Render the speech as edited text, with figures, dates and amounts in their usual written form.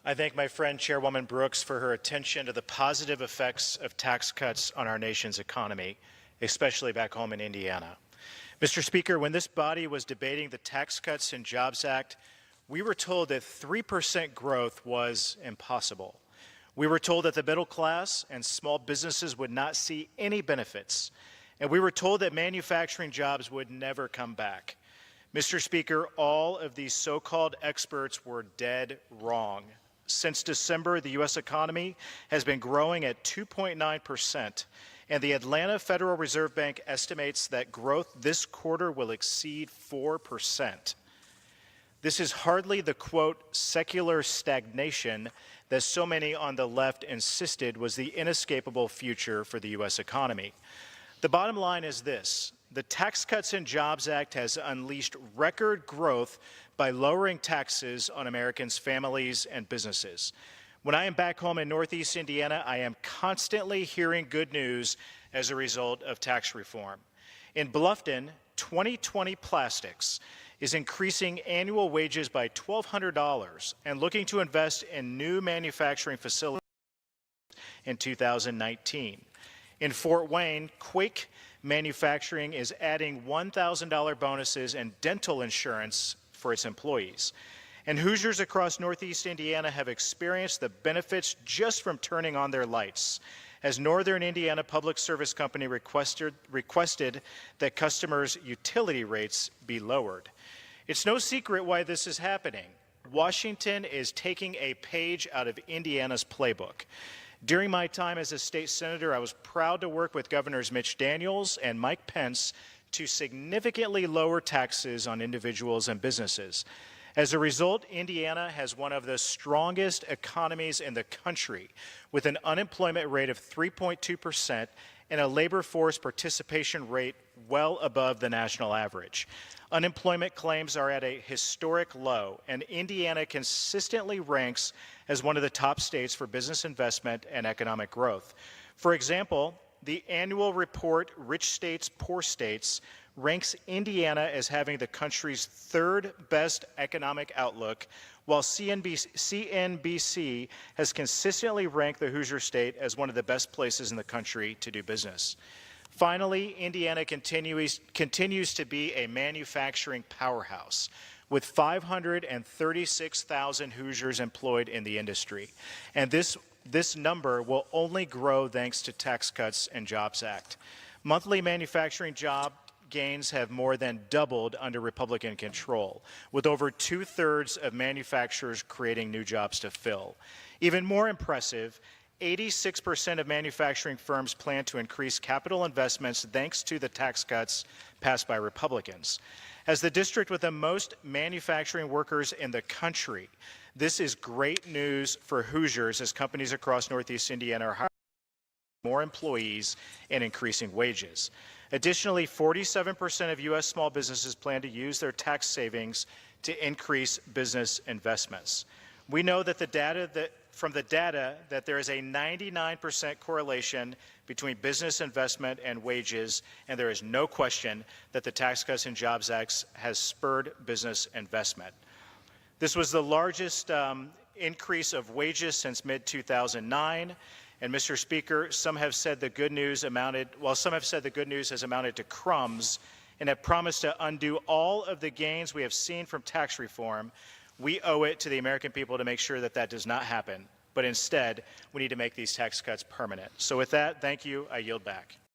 I thank my friend Chairwoman Brooks for her attention to the positive effects of tax cuts on our nation's economy, especially back home in Indiana. Mr. Speaker, when this body was debating the Tax Cuts and Jobs Act, we were told that 3% growth was impossible. We were told that the middle class and small businesses would not see any benefits, and we were told that manufacturing jobs would never come back. Mr. Speaker, all of these so-called experts were dead wrong. Since December, the U.S. economy has been growing at 2.9%, and the Atlanta Federal Reserve Bank estimates that growth this quarter will exceed 4%. This is hardly the, quote, secular stagnation that so many on the left insisted was the inescapable future for the U.S. economy. The bottom line is this: the Tax Cuts and Jobs Act has unleashed record growth by lowering taxes on Americans' families and businesses. When I am back home in Northeast Indiana, I am constantly hearing good news as a result of tax reform. In Bluffton, 2020 Plastics is increasing annual wages by $1,200 and looking to invest in new manufacturing facilities in 2019. In Fort Wayne, Quake Manufacturing is adding $1,000 bonuses and dental insurance for its employees. And Hoosiers across Northeast Indiana have experienced the benefits just from turning on their lights, as Northern Indiana Public Service Company requested that customers' utility rates be lowered. It's no secret why this is happening. Washington is taking a page out of Indiana's playbook. During my time as a state senator, I was proud to work with Governors Mitch Daniels and Mike Pence to significantly lower taxes on individuals and businesses. As a result, Indiana has one of the strongest economies in the country, with an unemployment rate of 3.2% and a labor force participation rate well above the national average. Unemployment claims are at a historic low, and Indiana consistently ranks as one of the top states for business investment and economic growth. For example, the annual report, Rich States, Poor States, ranks Indiana as having the country's third best economic outlook, while CNBC has consistently ranked the Hoosier State as one of the best places in the country to do business. Finally, Indiana continues to be a manufacturing powerhouse, with 536,000 Hoosiers employed in the industry. And this number will only grow thanks to Tax Cuts and Jobs Act. Monthly manufacturing job gains have more than doubled under Republican control, with over 2/3 of manufacturers creating new jobs to fill. Even more impressive, 86% of manufacturing firms plan to increase capital investments thanks to the tax cuts passed by Republicans. As the district with the most manufacturing workers in the country, this is great news for Hoosiers as companies across Northeast Indiana are hiring more employees and increasing wages. Additionally, 47% of U.S. small businesses plan to use their tax savings to increase business investments. We know that from the data that there is a 99% correlation between business investment and wages, and there is no question that the Tax Cuts and Jobs Act has spurred business investment. This was the largest increase of wages since mid-2009. And Mr. Speaker, some have said the good news has amounted to crumbs and have promised to undo all of the gains we have seen from tax reform. We owe it to the American people to make sure that that does not happen. But instead, we need to make these tax cuts permanent. So with that, thank you. I yield back.